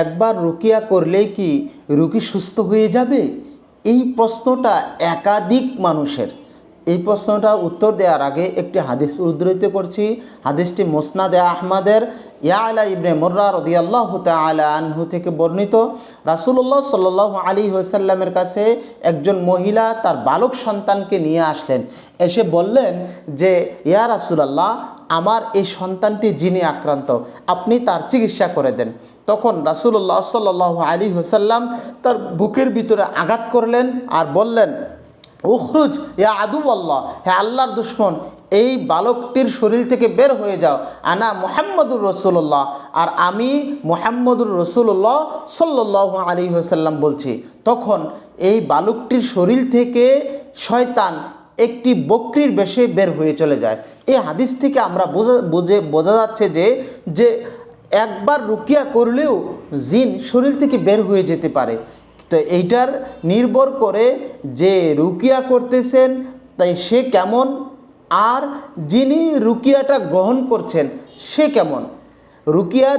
একবার রুকিয়া করলেই কি রোগী সুস্থ হয়ে যাবে? এই প্রশ্নটা একাধিক মানুষের। এই প্রশ্নটার উত্তর দেওয়ার আগে একটি হাদিস উদ্ধৃত করছি। হাদিসটি মুসনাদে আহমদের ইয়ালা ইবনে মুররা রাদিয়াল্লাহু তাআলা আনহু থেকে বর্ণিত। রাসূলুল্লাহ সাল্লাল্লাহু আলাইহি ওয়াসাল্লামের কাছে একজন মহিলা তার বালক সন্তানকে নিয়ে আসলেন। এসে বললেন যে, ইয়া রাসূলুল্লাহ, আমার এই সন্তানটি জিনে আক্রান্ত, আপনি তার চিকিৎসা করে দেন। তখন রাসূলুল্লাহ সাল্লাল্লাহু আলাইহি ওয়াসাল্লাম তার বুকের ভিতরে আঘাত করলেন আর বললেন, উখরুজ ইয়া আদু আল্লাহ, হে আল্লাহর দুশ্মন, এই বালকটির শরীর থেকে বের হয়ে যাও। আনা মুহাম্মদুর রাসূলুল্লাহ, আর আমি মুহাম্মদুর রাসূলুল্লাহ সাল্লাল্লাহু আলাইহি ওয়াসাল্লাম বলছি। তখন এই বালকটির শরীর থেকে শয়তান একটি বকরির বেশে বের হয়ে চলে যায়। এই হাদিস থেকে আমরা বোঝা যাচ্ছে যে একবার রুকিয়া করলেও জিন শরীর থেকে বের হয়ে যেতে পারে। তো এইটার নির্ভর করে যে রুকিয়া করতেছেন তাই সে কেমন, আর যিনি রুকিয়াটা গ্রহণ করছেন সে কেমন। রুকিয়া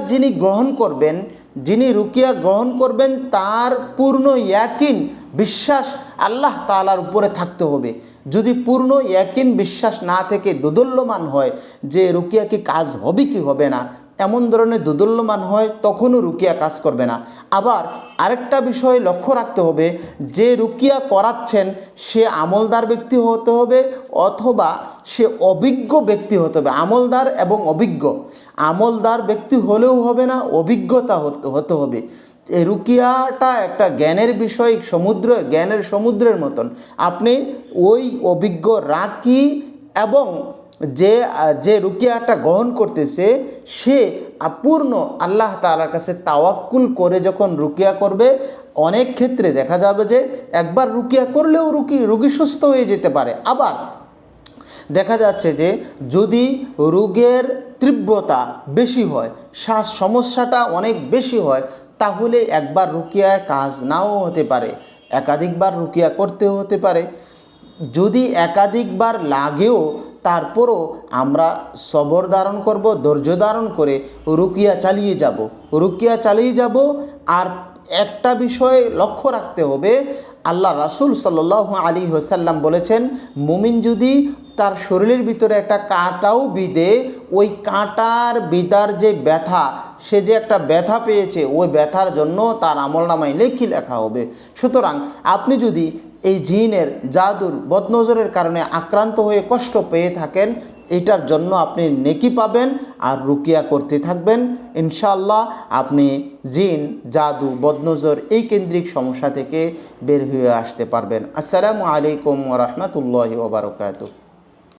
যিনি রুকিয়া গ্রহণ করবেন তার পূর্ণ ইয়াকিন বিশ্বাস আল্লাহ তাআলার উপরে থাকতে হবে। যদি পূর্ণ ইয়াকিন বিশ্বাস না থেকে দোদুল্যমান হয় যে রুকিয়া কি কাজ হবে কি হবে না, এমন ধরনের দোদুল্যমান হয়, তখনও রুকিয়া কাজ করবে না। আবার আরেকটা বিষয় লক্ষ্য রাখতে হবে, যে রুকিয়া করাচ্ছেন সে আমলদার ব্যক্তি হতে হবে অথবা সে অভিজ্ঞ ব্যক্তি হতে হবে। আমলদার এবং অভিজ্ঞ, আমলদার ব্যক্তি হলেও হবে না, অভিজ্ঞতা হতে হবে। এই রুকিয়াটা একটা জ্ঞানের বিষয়, জ্ঞানের সমুদ্রের মতন। আপনি ওই অভিজ্ঞ রাকি এবং যে রুকিয়াটা গ্রহণ করতেছে সে পূর্ণ আল্লাহ তাআলার কাছে তাওয়াক্কুল করে যখন রুকিয়া করবে, অনেক ক্ষেত্রে দেখা যাবে যে একবার রুকিয়া করলেও রোগী সুস্থ হয়ে যেতে পারে। আবার দেখা যাচ্ছে যে যদি রোগের তীব্রতা বেশি হয়, শ্বাস সমস্যাটা অনেক বেশি হয়, তাহলে একবার রুকিয়ায় কাজ নাও হতে পারে, একাধিকবার রুকিয়া করতেও হতে পারে। যদি একাধিকবার লাগেও তারপরও আমরা সবর ধারণ করব, ধৈর্য ধারণ করে রুকিয়া চালিয়ে যাব। আর একটা বিষয়ে লক্ষ্য রাখতে হবে, আল্লাহ রাসূল সাল্লাল্লাহু আলাইহি ওয়াসাল্লাম বলেছেন, মুমিন যদি তার শরীরের ভিতরে একটা কাঁটাও বিঁধে, ওই কাঁটার বিঁধার যে ব্যথা, সে যে একটা ব্যথা পেয়েছে, ওই ব্যথার জন্য তার আমলনামায় লেখা হবে। সুতরাং আপনি যদি এই জিনের জাদুর বদনজরের কারণে আক্রান্ত হয়ে কষ্ট পেয়ে থাকেন, এটার জন্য আপনি নেকি পাবেন আর রুকিয়া করতে থাকবেন। ইনশাআল্লাহ আপনি জিন, জাদু, বদনজর এই কেন্দ্রিক সমস্যা থেকে বের হয়ে আসতে পারবেন। আসসালামু আলাইকুম ওয়া রাহমাতুল্লাহি ওয়া বারাকাতুহু।